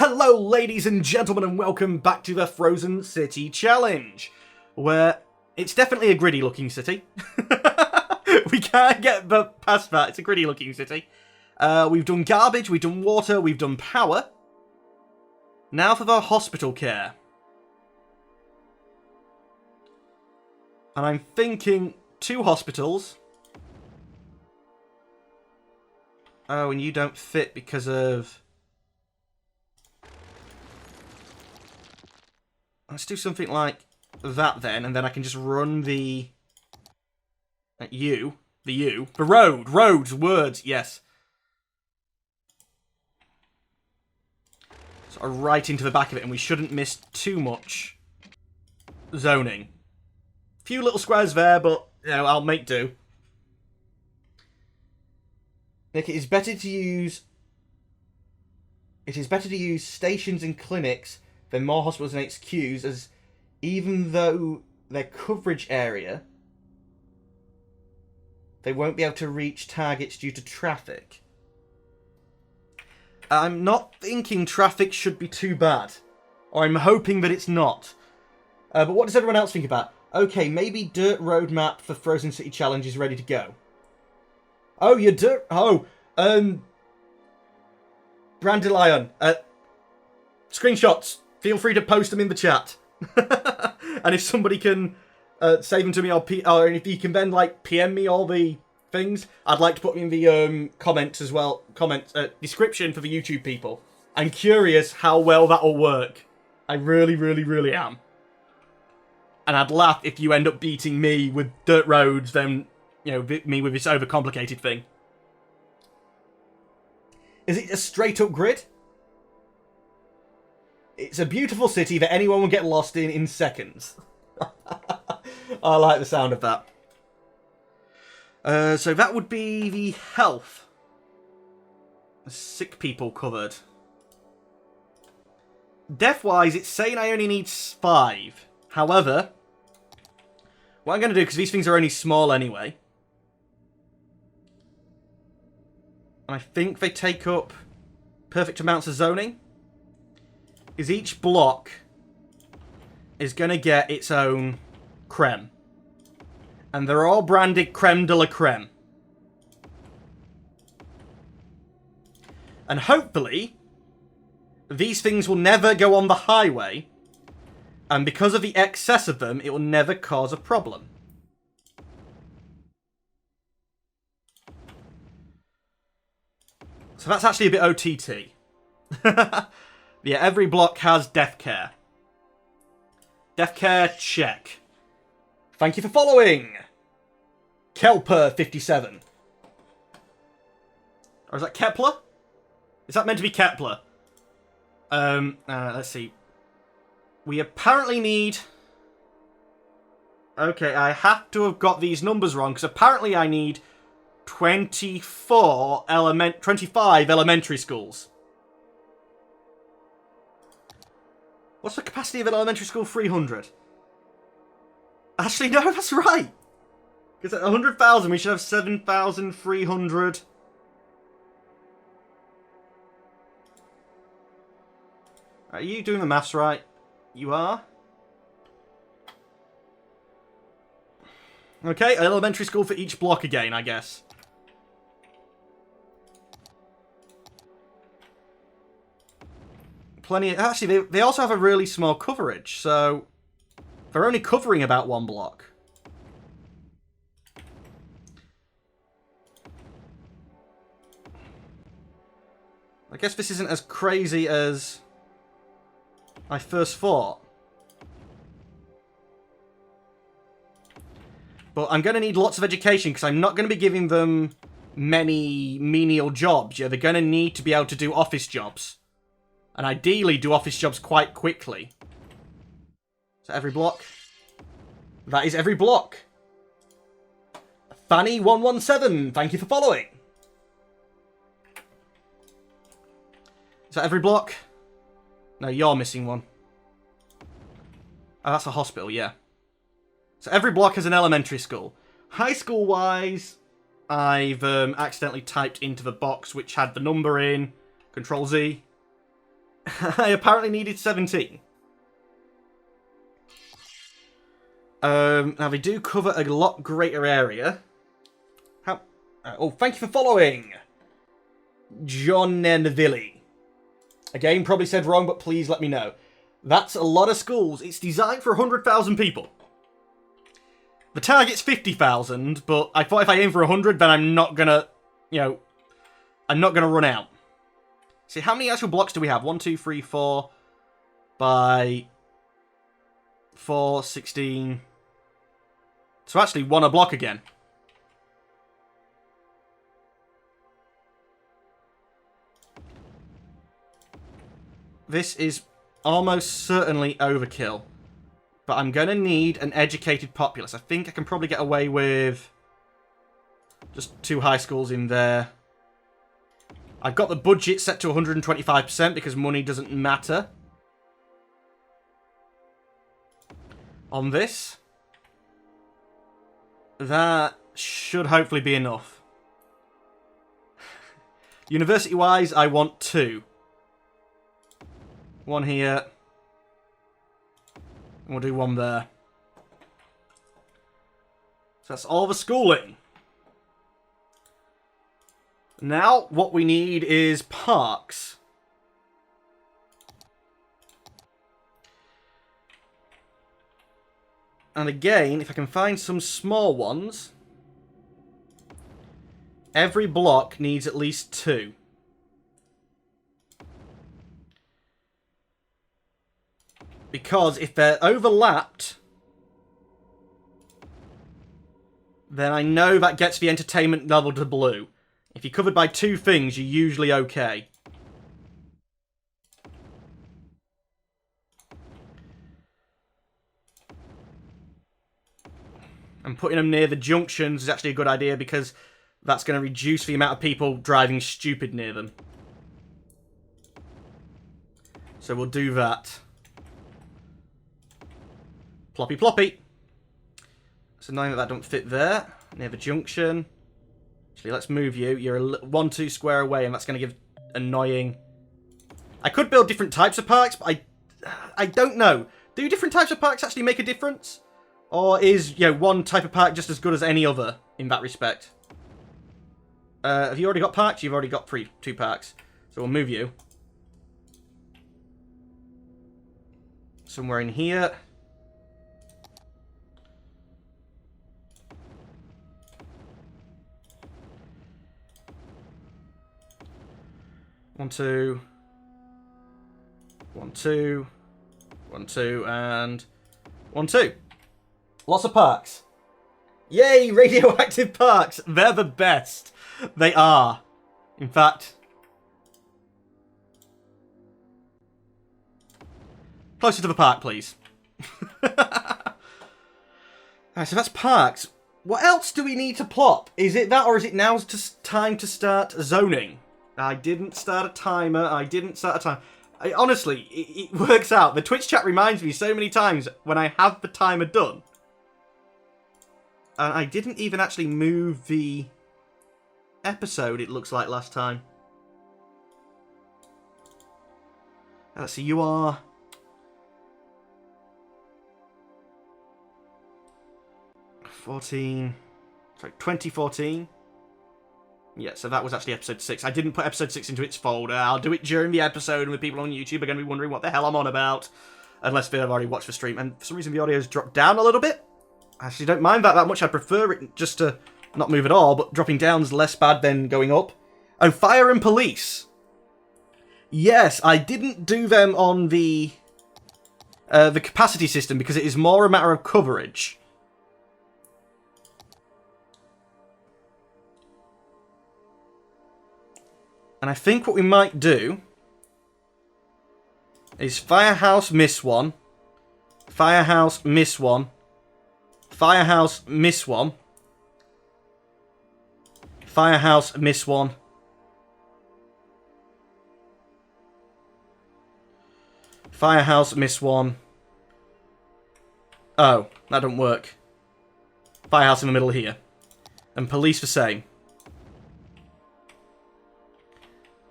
Hello ladies and gentlemen and welcome back to the Frozen City Challenge, where it's definitely a gritty looking city. We can't get past that, it's a gritty looking city. We've done garbage, we've done water, we've done power. Now for the hospital care. And I'm thinking 2 hospitals. Oh, and you don't fit because of... Let's do something like that then, and then I can just run the... The roads, words, yes. So right into the back of it, and we shouldn't miss too much zoning. Few little squares there, but, you know, I'll make do. Nick, it is better to use stations and clinics than more hospitals and HQs, as even though their coverage area, they won't be able to reach targets due to traffic. I'm not thinking traffic should be too bad. Or I'm hoping that it's not. But what does everyone else think about? Okay, maybe dirt road map for Frozen City Challenge is ready to go. Oh, your dirt... Oh, Brandelion. Screenshots. Feel free to post them in the chat. And if somebody can save them to me, or if you can then, like, PM me all the things, I'd like to put them in the comments as well. Description for the YouTube people. I'm curious how well that'll work. I really, really, really am. And I'd laugh if you end up beating me with dirt roads, then, you know, me with this overcomplicated thing. Is it a straight-up grid? It's a beautiful city that anyone will get lost in seconds. I like the sound of that. So that would be the health. Sick people covered. Death-wise, it's saying I only need 5. However, what I'm going to do, because these things are only small anyway, and I think they take up perfect amounts of zoning, is each block is going to get its own creme. And they're all branded creme de la creme. And hopefully, these things will never go on the highway, and because of the excess of them, it will never cause a problem. So that's actually a bit OTT. Yeah, every block has death care. Death care, check. Thank you for following! Kelper57. Or is that Kepler? Is that meant to be Kepler? Let's see. We apparently need... Okay, I have to have got these numbers wrong, because apparently I need 25 elementary schools. What's the capacity of an elementary school? 300. Actually, no, that's right. Because at 100,000, we should have 7,300. Are you doing the maths right? You are? Okay, an elementary school for each block again, I guess. Plenty of... Actually, they also have a really small coverage, so... They're only covering about 1 block. I guess this isn't as crazy as I first thought. But I'm going to need lots of education, because I'm not going to be giving them many menial jobs. Yeah, they're going to need to be able to do office jobs. And ideally do office jobs quite quickly. Is that every block? That is every block. Fanny117, thank you for following. Is that every block? No, you're missing one. Oh, that's a hospital, yeah. So every block has an elementary school. High school-wise, I've accidentally typed into the box which had the number in. Control Z. I apparently needed 17. Now they do cover a lot greater area. How? Oh, thank you for following, John Nenville. Again, probably said wrong, but please let me know. That's a lot of schools. It's designed for 100,000 people. The target's 50,000, but I thought if I aim for 100, then I'm not gonna, I'm not gonna run out. See, how many actual blocks do we have? 1, 2, 3, 4 by 4, 16. So actually, 1 a block again. This is almost certainly overkill. But I'm going to need an educated populace. I think I can probably get away with just 2 high schools in there. I've got the budget set to 125% because money doesn't matter. On this. That should hopefully be enough. University-wise, I want 2. 1 here. And we'll do 1 there. So that's all the schooling. Now, what we need is parks. And again, if I can find some small ones, every block needs at least 2. Because if they're overlapped, then I know that gets the entertainment level to blue. If you're covered by 2 things, you're usually okay. And putting them near the junctions is actually a good idea because that's going to reduce the amount of people driving stupid near them. So we'll do that. Ploppy ploppy. It's annoying that don't fit there. Near the junction. Actually, let's move you. You're a 1, 2 square away, and that's going to give annoying... I could build different types of parks, but I don't know. Do different types of parks actually make a difference? Or is, one type of park just as good as any other in that respect? Have you already got parks? You've already got 2 parks. So we'll move you. Somewhere in here. One, 2. 1, 2. 1, 2, and 1, 2. Lots of parks. Yay, radioactive parks. They're the best. They are. In fact, closer to the park, please. Alright, so that's parks. What else do we need to plop? Is it that, or is it now time to start zoning? I didn't start a timer. Honestly, it works out. The Twitch chat reminds me so many times when I have the timer done. And I didn't even actually move the episode, it looks like, last time. Let's see, you are... Sorry, 2014. Yeah, so that was actually episode 6. I didn't put episode 6 into its folder. I'll do it during the episode, and the people on YouTube are going to be wondering what the hell I'm on about. Unless they've already watched the stream. And for some reason, the audio's dropped down a little bit. I actually don't mind that much. I prefer it just to not move at all, but dropping down's less bad than going up. Oh, fire and police. Yes, I didn't do them on the capacity system because it is more a matter of coverage. And I think what we might do is Firehouse miss 1, Firehouse miss 1, Firehouse miss 1, Firehouse miss 1, Firehouse miss 1. Oh, that don't work. Firehouse in the middle here. And police the same.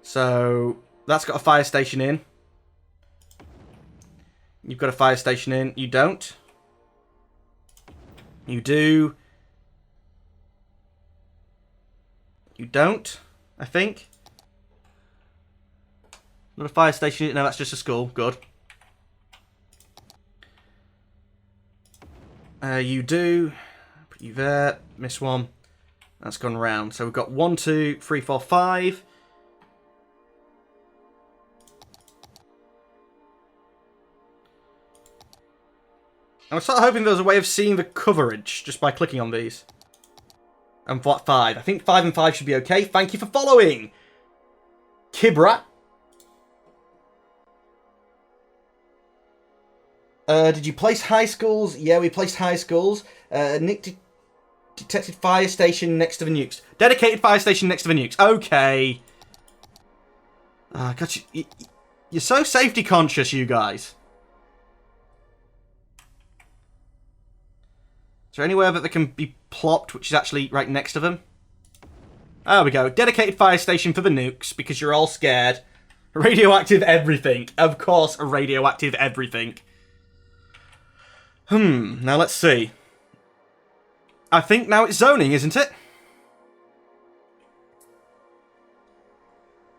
So, that's got a fire station in. You've got a fire station in. You don't. You do. You don't, I think. Not a fire station. No, that's just a school. Good. You do. Put you there. Miss one. That's gone round. So we've got 1, 2, 3, 4, 5. I was sort of hoping there was a way of seeing the coverage just by clicking on these. And what, 5? I think 5 and 5 should be okay. Thank you for following, Kibra. Did you place high schools? Yeah, we placed high schools. Nick detected fire station next to the nukes. Dedicated fire station next to the nukes. Okay. God, you're so safety conscious, you guys. Is there anywhere that they can be plopped, which is actually right next to them? There we go. Dedicated fire station for the nukes, because you're all scared. Radioactive everything. Of course, a radioactive everything. Now let's see. I think now it's zoning, isn't it?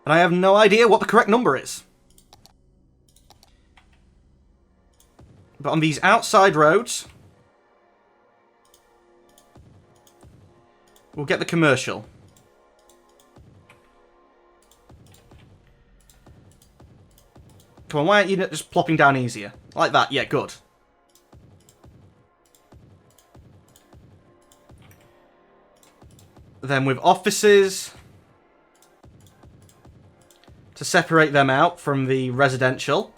And I have no idea what the correct number is. But on these outside roads, we'll get the commercial. Come on, why aren't you just plopping down easier? Like that, yeah, good. Then with offices, to separate them out from the residential.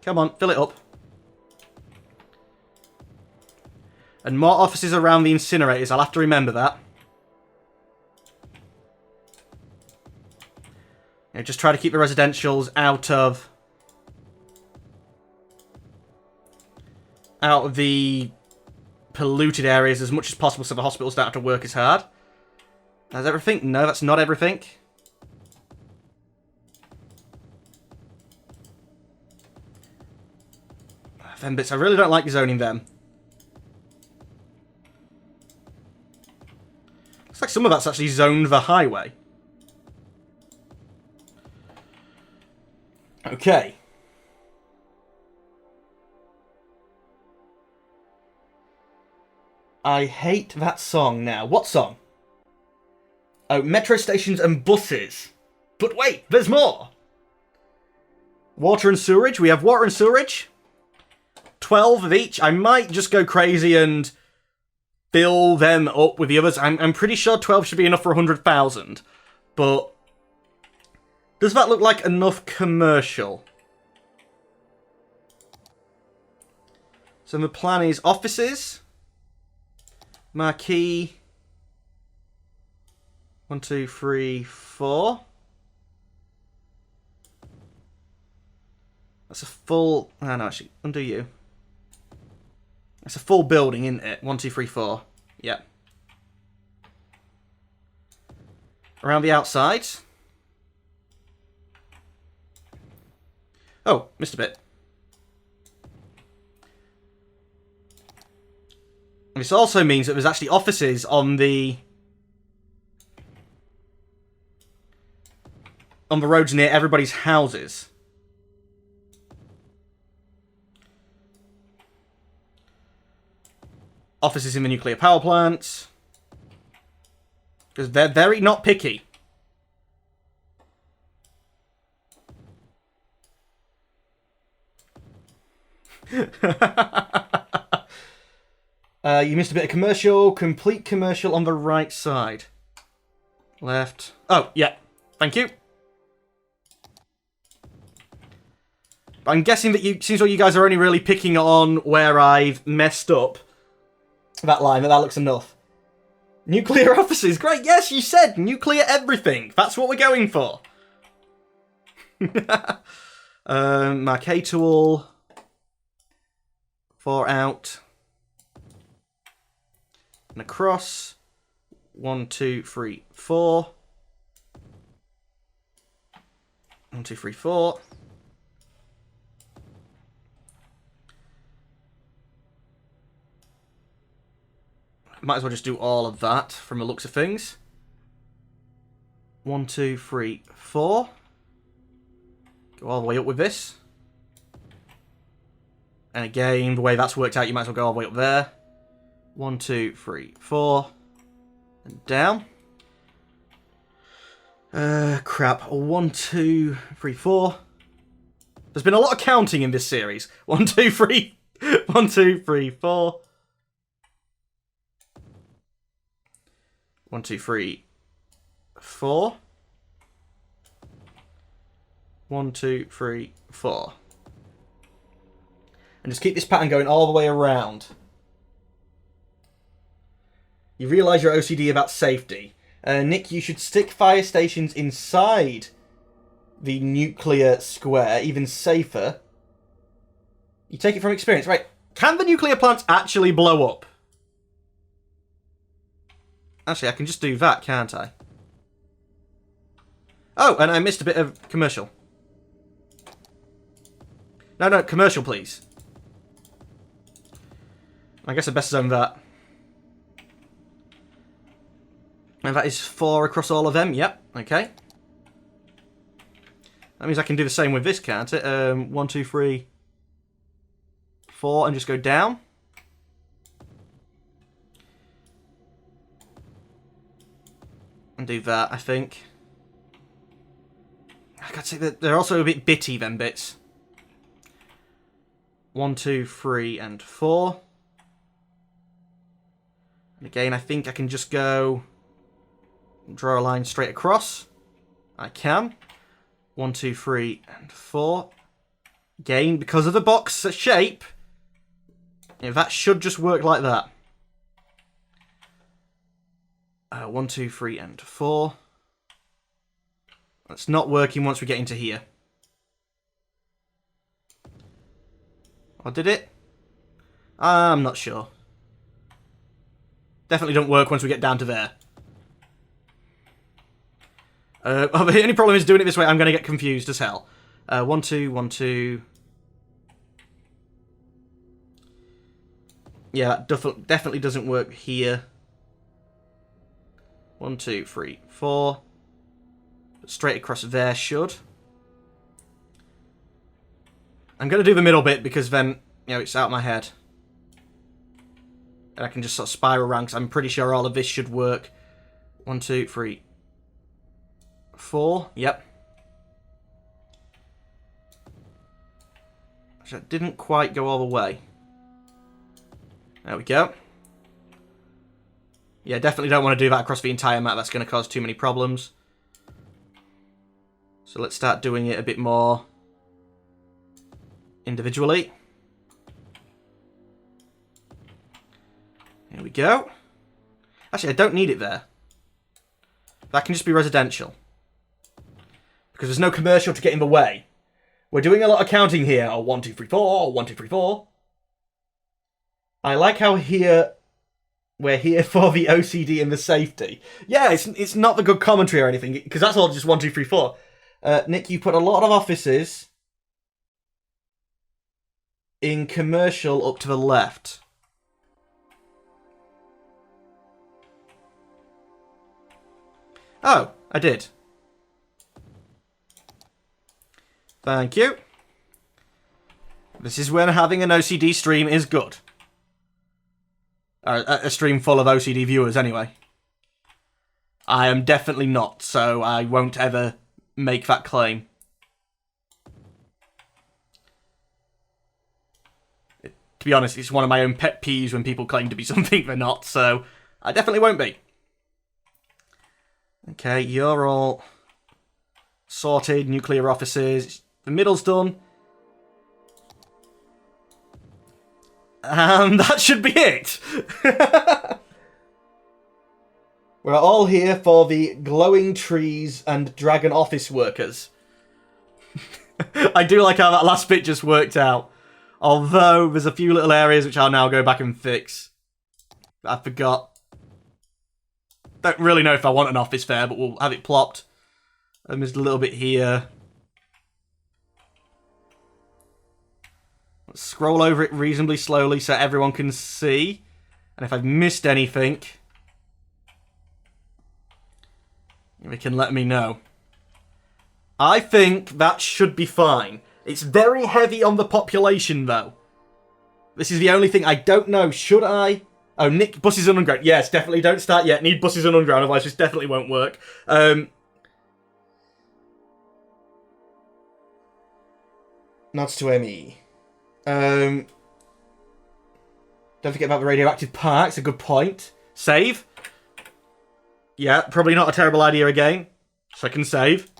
Come on, fill it up. And more offices around the incinerators, I'll have to remember that. Yeah, just try to keep the residentials out of the polluted areas as much as possible so the hospitals don't have to work as hard. That's everything? No, that's not everything. Them bits, I really don't like zoning them. Looks like some of that's actually zoned the highway. Okay. I hate that song now. What song? Oh, metro stations and buses. But wait, there's more. Water and sewerage. We have water and sewerage. 12 of each. I might just go crazy and fill them up with the others. I'm pretty sure 12 should be enough for 100,000. But does that look like enough commercial? So the plan is offices. Marquee. 1, 2, 3, 4. That's a full... Oh, no, actually, undo you. That's a full building, isn't it? 1, 2, 3, 4. Yeah. Around the outside. Oh, missed a bit. This also means that there's actually offices on the roads near everybody's houses. Offices in the nuclear power plants. Because they're very not picky. You missed a bit of commercial. Complete commercial on the right side. Left. Oh, yeah. Thank you. But I'm guessing that seems like you guys are only really picking on where I've messed up. That line, that looks enough. Nuclear offices. Great. Yes, you said nuclear everything. That's what we're going for. Marquee tool. 4 out. And across. 1, 2, 3, 4. 1, 2, 3, 4. Might as well just do all of that from the looks of things. 1, 2, 3, 4. Go all the way up with this. And again, the way that's worked out, you might as well go all the way up there. 1, 2, 3, 4. And down. Crap. 1, 2, 3, 4. There's been a lot of counting in this series. 1, 2, 3. 1, 2, 3, 4. 1, 2, 3, 4. 1, 2, 3, 4. And just keep this pattern going all the way around. You realise you're OCD about safety. Nick, you should stick fire stations inside the nuclear square, even safer. You take it from experience. Right, can the nuclear plants actually blow up? Actually, I can just do that, can't I? Oh, and I missed a bit of commercial. No, commercial, please. I guess I best zone that. And that is 4 across all of them. Yep, okay. That means I can do the same with this, can't it? 1, 2, 3, 4, and just go down. And do that, I think. I gotta say that they're also a bit bitty, them bits. 1, 2, 3, and 4. And again, I think I can just go... draw a line straight across. I can. 1, 2, 3, and 4. Again, because of the box shape, that should just work like that. 1, 2, 3, and 4. That's not working once we get into here. Or did it? I'm not sure. Definitely don't work once we get down to there. The only problem is doing it this way, I'm going to get confused as hell. 1, 2, 1, 2. Yeah, that definitely doesn't work here. 1, 2, 3, 4. But straight across there should. I'm going to do the middle bit because then, you know, it's out of my head. And I can just sort of spiral around because I'm pretty sure all of this should work. 1, 2, 3, 4. Yep. That didn't quite go all the way. There we go. Yeah, definitely don't want to do that across the entire map. That's going to cause too many problems. So let's start doing it a bit more individually. Here we go. Actually, I don't need it there. That can just be residential. Because there's no commercial to get in the way. We're doing a lot of counting here. Oh, 1, 2, 3, 4. 1, 2, 3, 4. I like how here we're here for the OCD and the safety. Yeah, it's not the good commentary or anything, because that's all just 1, 2, 3, 4. Nick, you put a lot of offices in commercial up to the left. Oh, I did. Thank you. This is when having an OCD stream is good. A stream full of OCD viewers, anyway. I am definitely not, so I won't ever make that claim. To be honest, it's one of my own pet peeves when people claim to be something they're not, so I definitely won't be. Okay, you're all sorted, nuclear offices. The middle's done. And that should be it. We're all here for the glowing trees and dragon office workers. I do like how that last bit just worked out. Although there's a few little areas which I'll now go back and fix. I forgot. Don't really know if I want an office there, but we'll have it plopped. And there's a little bit here. Let's scroll over it reasonably slowly so everyone can see. And if I've missed anything, they can let me know. I think that should be fine. It's very heavy on the population, though. This is the only thing I don't know. Should I? Oh, Nick, buses and underground. Yes, definitely don't start yet. Need buses and underground, otherwise this definitely won't work. Nods to Emmy. Don't forget about the radioactive parks. A good point. Save. Yeah, probably not a terrible idea again. So I can save.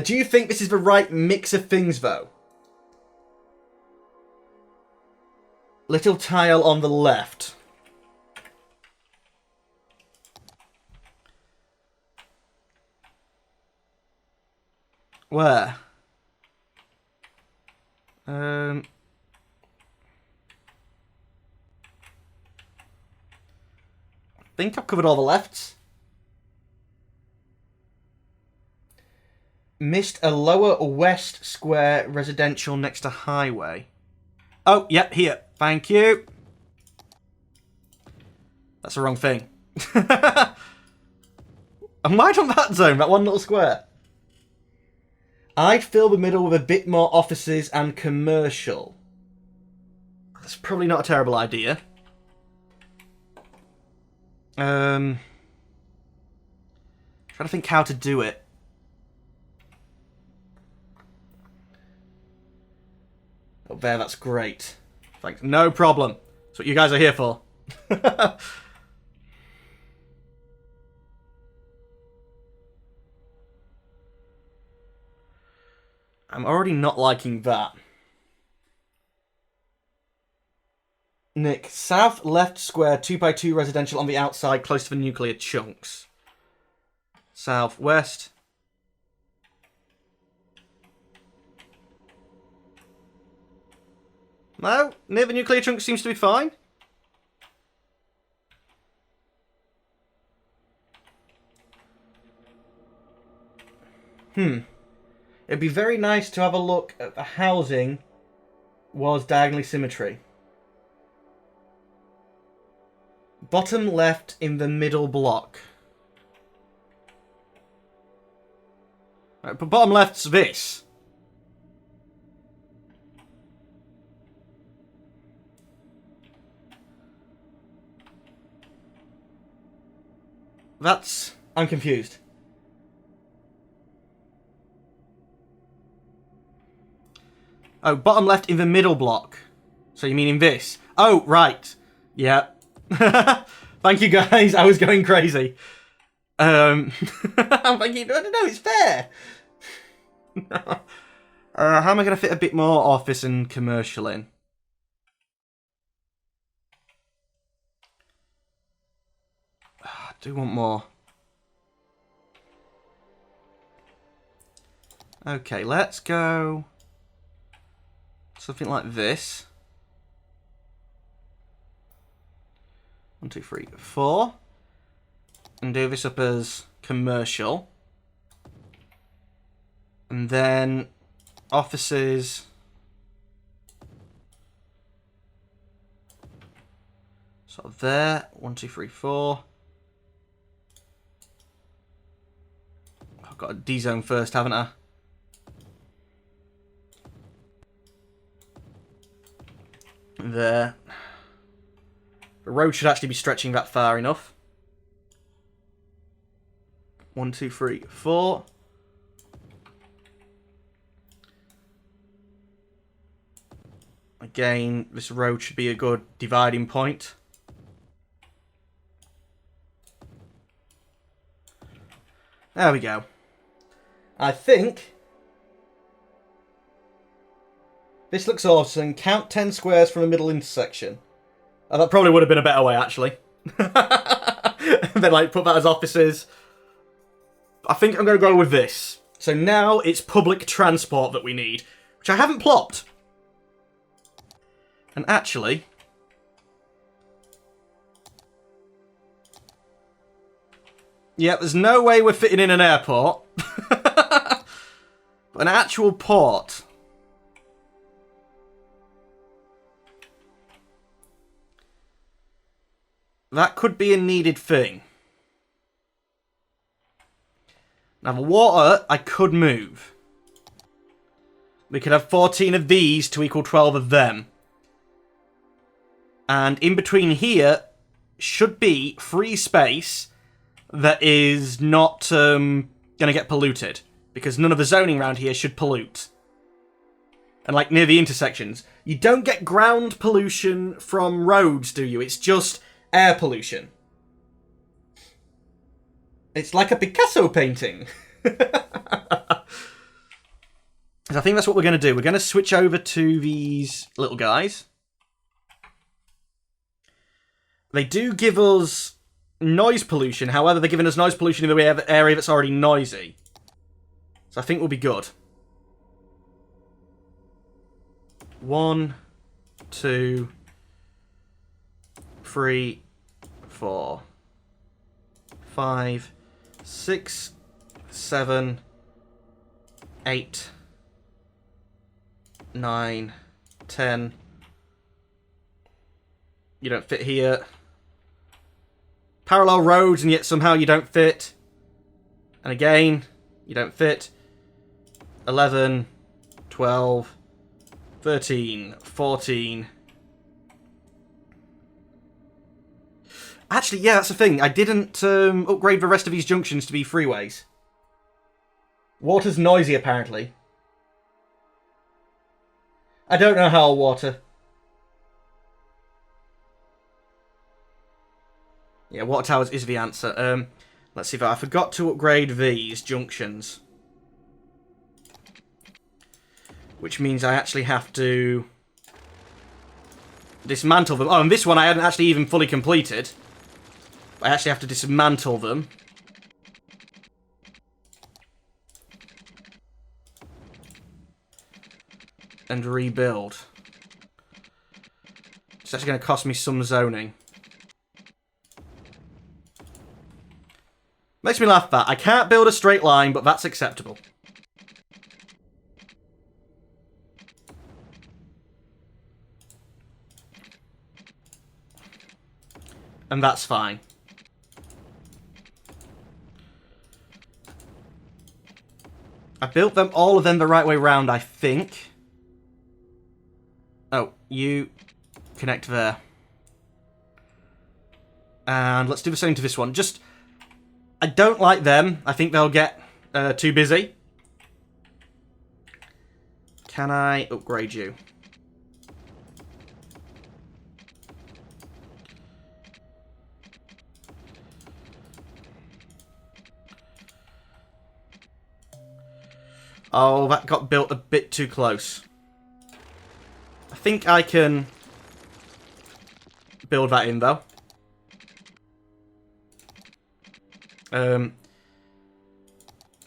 Do you think this is the right mix of things, though? Little tile on the left. Where? I think I've covered all the lefts. Missed a lower west square residential next to highway. Oh, yep, here. Thank you. That's the wrong thing. Am I on that zone? That one little square? I'd fill the middle with a bit more offices and commercial. That's probably not a terrible idea. Trying to think how to do it. Oh, there, that's great. Thanks. No problem. That's what you guys are here for. I'm already not liking that. Nick, south left square 2x2 residential on the outside close to the nuclear chunks. Southwest. No, near the nuclear chunks seems to be fine. It'd be very nice to have a look at the housing was diagonally symmetry. Bottom left in the middle block. Right, but bottom left's this. I'm confused. Oh, bottom left in the middle block. So you mean in this? Oh, right. Yeah. Thank you, guys. I was going crazy. I'm thinking, no, it's fair. How am I going to fit a bit more office and commercial in? I do want more. Okay, let's go something like this. 1, 2, 3, 4. And do this up as commercial. And then offices. Sort of there. 1, 2, 3, 4. I've got a D zone first, haven't I? There. The road should actually be stretching that far enough. 1, 2, 3, 4. Again, this road should be a good dividing point. There we go. I think this looks awesome. Count 10 squares from a middle intersection. Oh, that probably would have been a better way, actually. And then, like, put that as offices. I think I'm going to go with this. So now it's public transport that we need, which I haven't plopped. And actually, yeah, there's no way we're fitting in an airport. But an actual port. that could be a needed thing. Now, the water, I could move. We could have 14 of these to equal 12 of them. And in between here should be free space that is not going to get polluted. Because none of the zoning around here should pollute. And like near the intersections. You don't get ground pollution from roads, do you? It's just air pollution. It's like a Picasso painting. I think that's what we're going to do. We're going to switch over to these little guys. They do give us noise pollution. However, they're giving us noise pollution in the area that's already noisy. So I think we'll be good. 1, 2, 3, 4, 5, 6, 7, 8, 9, 10. You don't fit here. Parallel roads, and yet somehow you don't fit. And again, you don't fit. 11, 12, 13, 14. Actually, yeah, that's the thing. I didn't upgrade the rest of these junctions to be freeways. Water's noisy, apparently. I don't know how water. Yeah, water towers is the answer. Let's see if I forgot to upgrade these junctions. Which means I actually have to dismantle them. Oh, and this one I hadn't actually even fully completed. I actually have to dismantle them. And rebuild. It's actually going to cost me some zoning. Makes me laugh that. I can't build a straight line, but that's acceptable. And that's fine. I built them, all of them, the right way round, I think. Oh, you connect there. And let's do the same to this one. Just, I don't like them. I think they'll get too busy. Can I upgrade you? Oh, that got built a bit too close. I think I can build that in, though.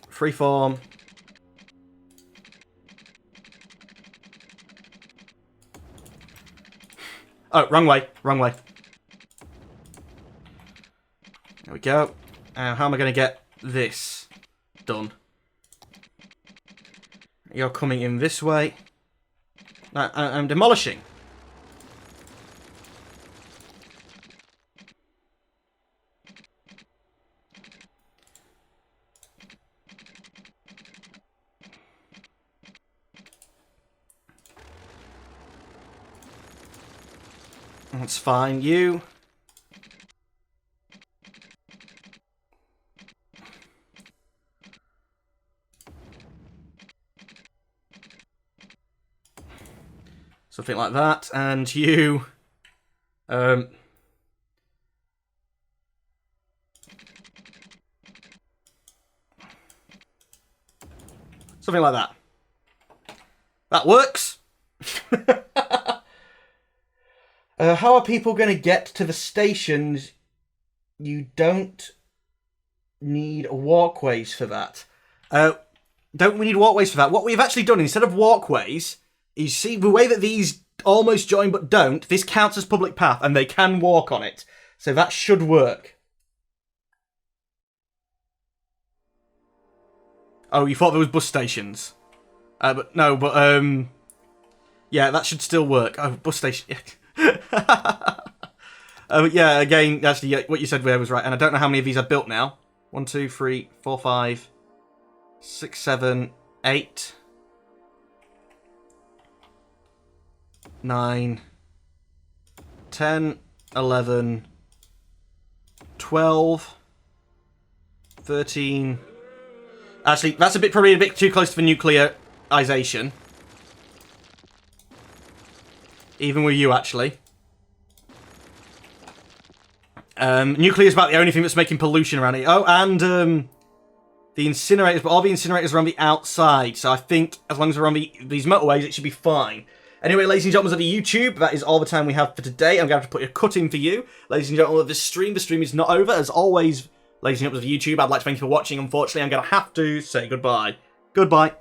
Freeform. Oh, wrong way. Wrong way. There we go. How am I going to get this done? You're coming in this way. I'm demolishing. That's fine. You. Something like that, and you, something like that. That works. How are people going to get to the stations? You don't need walkways for that. Don't we need walkways for that? What we've actually done, instead of walkways, you see, the way that these almost join but don't, this counts as public path, and they can walk on it. So that should work. Oh, you thought there was bus stations. But no, but, yeah, that should still work. Oh, bus station. Yeah, again, actually, what you said there was right. And I don't know how many of these I've built now. 1, 2, 3, 4, 5, 6, 7, 8, 9, 10, 11, 12, 13. Actually, that's probably a bit too close to the nuclearization. Even with you, actually. Nuclear is about the only thing that's making pollution around it. Oh, and the incinerators, but all the incinerators are on the outside. So I think as long as we're on these motorways, it should be fine. Anyway, ladies and gentlemen of the YouTube, that is all the time we have for today. I'm going to have to put a cut in for you. Ladies and gentlemen of the stream is not over. As always, ladies and gentlemen of the YouTube, I'd like to thank you for watching. Unfortunately, I'm going to have to say goodbye. Goodbye.